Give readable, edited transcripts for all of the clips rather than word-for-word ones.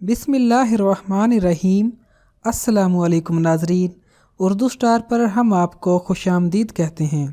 बिस्मिल्लाहिर्रहमानिर्रहीम। अस्सलामुअलैकुम नाज़रीन, उर्दू स्टार पर हम आपको खुशामदीद कहते हैं।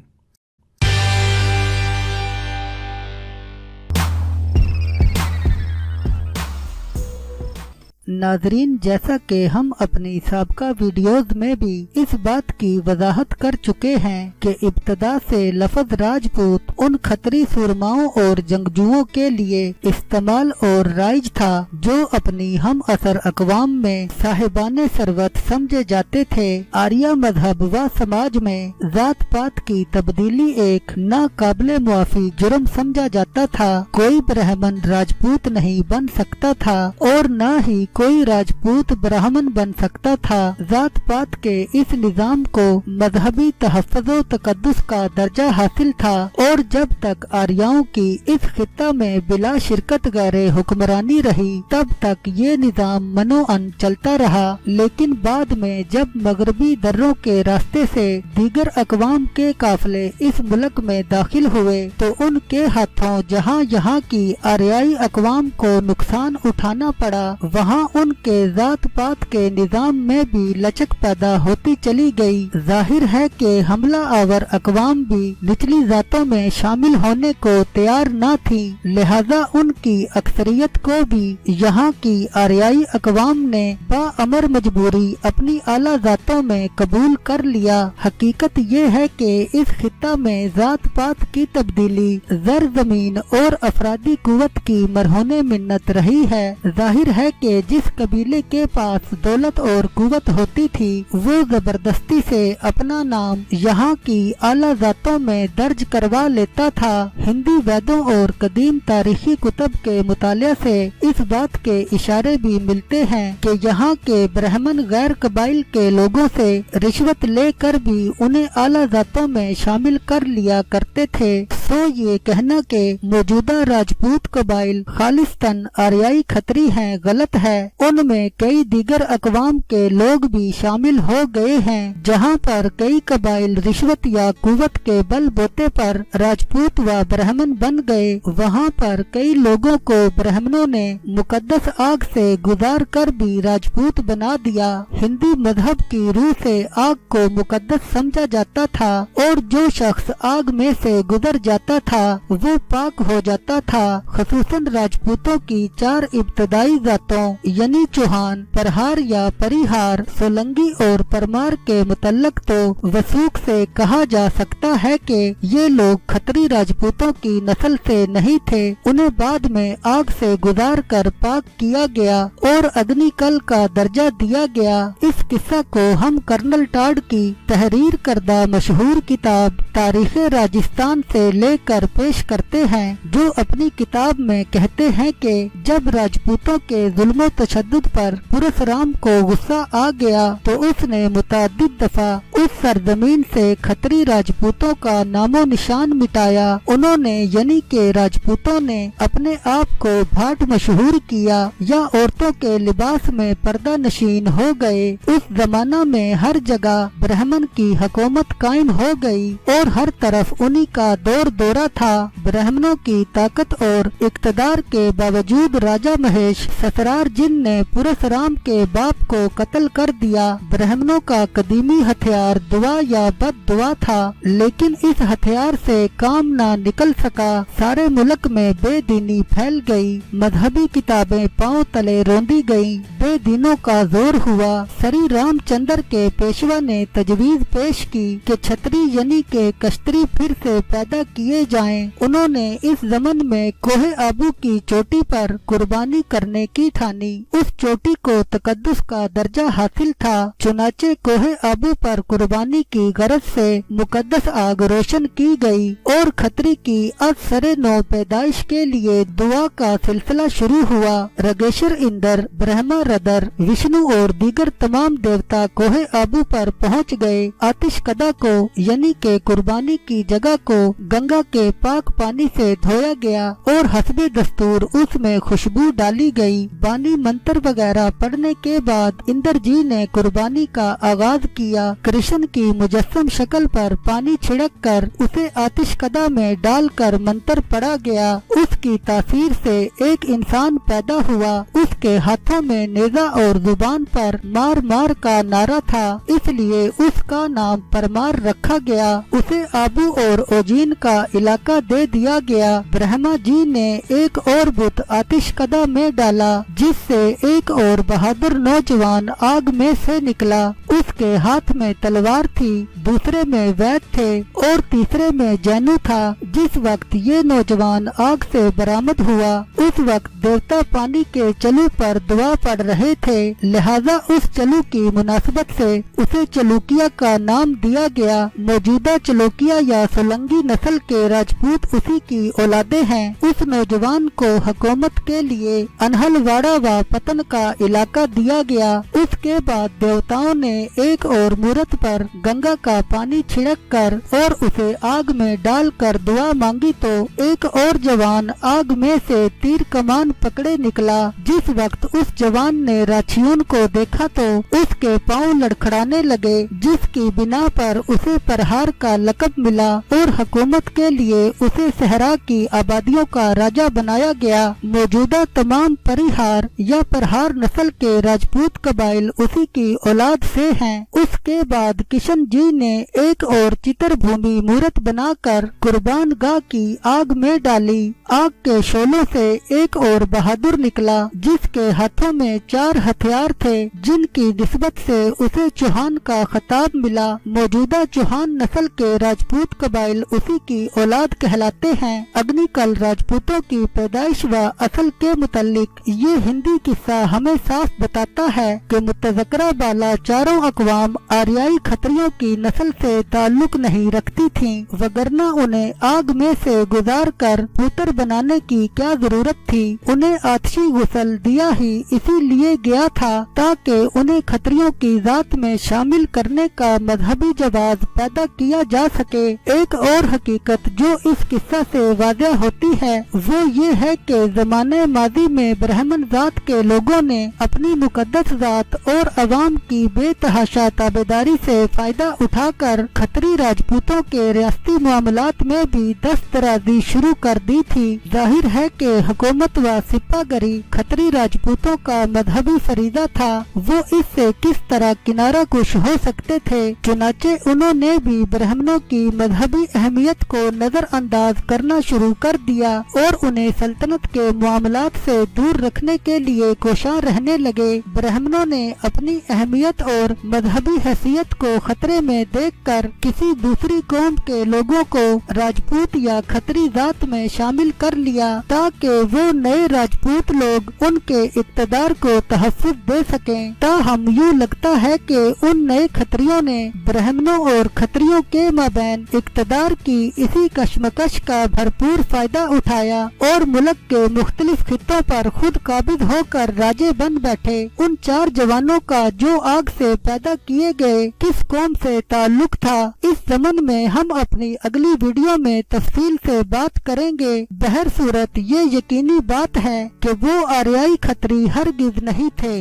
नाजरीन, जैसा कि हम अपनी साबका वीडियोज में भी इस बात की वजाहत कर चुके हैं कि इब्तदा से लफ्ज़ राजपूत उन खतरी सुरमाओं और जंगजुओं के लिए इस्तेमाल और राइज था जो अपनी हम असर अकवाम में साहिबाने सरवत समझे जाते थे। आर्या मजहब व समाज में जात पात की तब्दीली एक नाकाबिले मुआफी जुर्म समझा जाता था। कोई ब्राह्मण राजपूत नहीं बन सकता था और न ही कोई राजपूत ब्राह्मण बन सकता था। जात पात के इस निजाम को मजहबी तहफ़्फ़ुज़ तक़द्दुस का दर्जा हासिल था और जब तक आर्याओं की इस खित्ता में बिला शिरकत गैरे हुक्मरानी रही तब तक ये निजाम मनोअन चलता रहा। लेकिन बाद में जब मगरबी दर्रों के रास्ते से दीगर अकवाम के काफिले इस मुल्क में दाखिल हुए तो उनके हाथों जहाँ यहाँ की आर्याई अकवाम को नुकसान उठाना पड़ा, वहाँ उनके जात पात के निजाम में भी लचक पैदा होती चली गई। जाहिर है कि हमला आवर अकवाम भी निचली जातों में शामिल होने को तैयार न थी, लिहाजा उनकी अक्सरियत को भी यहाँ की आर्याई अकवाम ने बाअमर मजबूरी अपनी आला जातों में कबूल कर लिया। हकीकत ये है कि इस खित्ता में जात पात की तब्दीली जर जमीन और अफरादी कुव्वत की मरहूने मिन्नत रही है। जाहिर है कि जिस कबीले के पास दौलत और कुव्वत होती थी वो जबरदस्ती से अपना नाम यहाँ की आला जातों में दर्ज करवा लेता था। हिंदी वेदों और कदीम तारीखी कुतब के मुतालिया से इस बात के इशारे भी मिलते हैं कि यहाँ के ब्राह्मण गैर कबाइल के लोगों से रिश्वत लेकर भी उन्हें आला जातों में शामिल कर लिया करते थे। सो ये कहना कि मौजूदा राजपूत कबाइल खालिस्तन आर्याई खतरी हैं गलत है। उनमें कई दीगर अकवाम के लोग भी शामिल हो गए हैं। जहाँ पर कई कबाइल रिश्वत या कुव्वत के बल बोते पर राजपूत व ब्राह्मण बन गए, वहाँ पर कई लोगों को ब्राह्मणों ने मुकद्दस आग से गुजार कर भी राजपूत बना दिया। हिंदी मजहब की रूह से आग को मुकद्दस समझा जाता था और जो शख्स आग में से गुजर जाता था वो पाक हो जाता था। खुसूसन राजपूतों की चार इब्तदाई जातों यानी चौहान, परहार या परिहार, सोलंगी और परमार के मुतल्लक तो वसूख से कहा जा सकता है कि ये लोग खतरी राजपूतों की नस्ल से नहीं थे। उन्हें बाद में आग से गुजार कर पाक किया गया और अग्निकल का दर्जा दिया गया। इस किस्सा को हम कर्नल टॉड की तहरीर करदा मशहूर किताब तारीख राजस्थान से लेकर पेश करते हैं, जो अपनी किताब में कहते हैं कि जब राजपूतों के जुल्म तशद्दुद पर परशुराम को गुस्सा आ गया तो उसने मुतअद्दिद दफा उस सरजमीन से खतरी राजपूतों का नामो निशान मिटाया। उन्होंने यानी के राजपूतों ने अपने आप को भाट मशहूर किया या औरतों के लिबास में पर्दा नशीन हो गए। उस जमाना में हर जगह ब्राह्मण की हुकूमत कायम हो गई और हर तरफ उन्हीं का दौर दौरा था। ब्राह्मणों की ताकत और इक्तदार के बावजूद राजा महेश ससरार जिन ने परशुराम के बाप को कत्ल कर दिया। ब्राह्मणों का कदीमी हथियार दुआ या बद दुआ था, लेकिन इस हथियार से काम ना निकल सका। सारे मुल्क में बेदीनी फैल गई, मजहबी किताबें पांव तले रौंदी गई, बेदीनों का जोर हुआ। श्री रामचंद्र के पेशवा ने तजवीज पेश की कि छतरी यानी के कश्तरी फिर से पैदा किए जाएं। उन्होंने इस जमन में कोहे आबू की चोटी पर कुर्बानी करने की ठानी। उस चोटी को तकद्दुस का दर्जा हासिल था, चुनाचे कोहे आबू पर कुर्बानी की गरज से मुकद्दस आग रोशन की गई और खतरी की असरे नौ पैदाइश के लिए दुआ का सिलसिला शुरू हुआ। रगेश्वर इंद्र, ब्रह्मा रदर, विष्णु और दीगर तमाम देवता कोहे आबू पर पहुंच गए। आतिश कदा को यानी के कुर्बानी की जगह को गंगा के पाक पानी से धोया गया और हस्बे दस्तूर उसमें खुशबू डाली गई। बानी मंत्र वगैरह पढ़ने के बाद इंद्र जी ने कुर्बानी का आगाज किया। कृष्ण की मुजस्सम शक्ल पर पानी छिड़क कर उसे आतिशकदा में डालकर मंत्र पढ़ा गया। उसकी तासीर से एक इंसान पैदा हुआ। उसके हाथों में नेजा और जुबान पर मार मार का नारा था, इसलिए उसका नाम परमार रखा गया। उसे आबू और ओजीन का इलाका दे दिया गया। ब्रह्मा जी ने एक और बुत आतिशकदा में डाला, जिससे एक और बहादुर नौजवान आग में से निकला। उसके हाथ में तलवार थी, दूसरे में वैद थे और तीसरे में जैनु था। जिस वक्त ये नौजवान आग से बरामद हुआ, उस वक्त देवता पानी के चलू पर दुआ पढ़ रहे थे, लिहाजा उस चलू की मुनासबत से उसे चलूकिया का नाम दिया गया। मौजूदा चलूकिया या सोलंगी नस्ल के राजपूत उसी की औलादे हैं। उस नौजवान को हुकूमत के लिए अनहलवाड़ा व पतन का इलाका दिया गया। उसके बाद देवताओं ने एक और मूरत पर गंगा का पानी छिड़क कर और उसे आग में डालकर दुआ मांगी तो एक और जवान आग में से तीर कमान पकड़े निकला। जिस वक्त उस जवान ने राछियों को देखा तो उसके पांव लड़खड़ाने लगे, जिसकी बिना पर उसे प्रहार का लक़ब मिला और हुकूमत के लिए उसे सहरा की आबादियों का राजा बनाया गया। मौजूदा तमाम परिहार या प्रहार नस्ल के राजपूत कबाइल उसी की औलाद से हैं। उसके बाद किशन जी ने एक और चित्र भूमि मूरत बनाकर कुर्बान गाह की आग में डाली। आग के शोलों से एक और बहादुर निकला, जिसके हाथों में 4 हथियार थे, जिनकी निस्बत से उसे चौहान का खिताब मिला। मौजूदा चौहान नस्ल के राजपूत कबाइल उसी की औलाद कहलाते हैं। अग्निकल राजपूतों की पैदाइश व असल के मुतालिक ये हिंदी किस्सा हमें साफ बताता है कि मुतज़क्करा बाला चारों अक़वाम आर्याई खत्रियों की नस्ल से ताल्लुक नहीं रखती थीं, वगरना उन्हें आग में से गुजार कर पुत्र बनाने की क्या जरूरत थी। उन्हें आतिशी गुस्ल दिया ही इसीलिए गया था ताकि उन्हें खत्रियों की जात में शामिल करने का मजहबी जवाब पैदा किया जा सके। एक और हकीकत जो इस किस्सा से वाज़ेह होती है वो ये है कि ज़माने माजी में ब्राह्मण जात के लोगों ने अपनी मुकद्दस जात और अवाम की बेतहाशा ताबेदारी से फायदा उठाकर खत्री राजपूतों के रियासती मामलात में भी दस्तराजी शुरू कर दी थी। जाहिर है कि हुकूमत व सिपागरी खत्री राजपूतों का मजहबी फरीदा था, वो इससे किस तरह किनारा कुश हो सकते थे। चुनाचे उन्होंने भी ब्राह्मणों की मजहबी अहमियत को नजरअंदाज करना शुरू कर दिया और उन्हें सल्तनत के मामलात से दूर रखने के लिए कोशां रहने लगे। ब्राह्मणों ने अपनी अहमियत और मजहबी हैसियत को खतरे में देखकर किसी दूसरी कौम के लोगों को राजपूत या खत्री जात में शामिल कर लिया ताकि वो नए राजपूत लोग उनके इक़्तिदार को तहफ़्फ़ुज़ दे सकें। ताहम यूँ लगता है कि उन नए खत्रियों ने ब्राह्मणों और खत्रियों के माबैन इक़्तिदार की इसी कशमकश का भरपूर फायदा उठाया और मुल्क के मुख्तलिफ खित्तों पर खुद काबिज होकर राजे बन बैठे। उन 4 जवानों का जो आग से पैदा किए गए किस कौम से ताल्लुक था, इस ज़मन में हम अपनी अगली वीडियो में तफसील से बात करेंगे। बहर सूरत ये यकीनी बात है कि वो आर्याई खत्री हरगिज़ नहीं थे।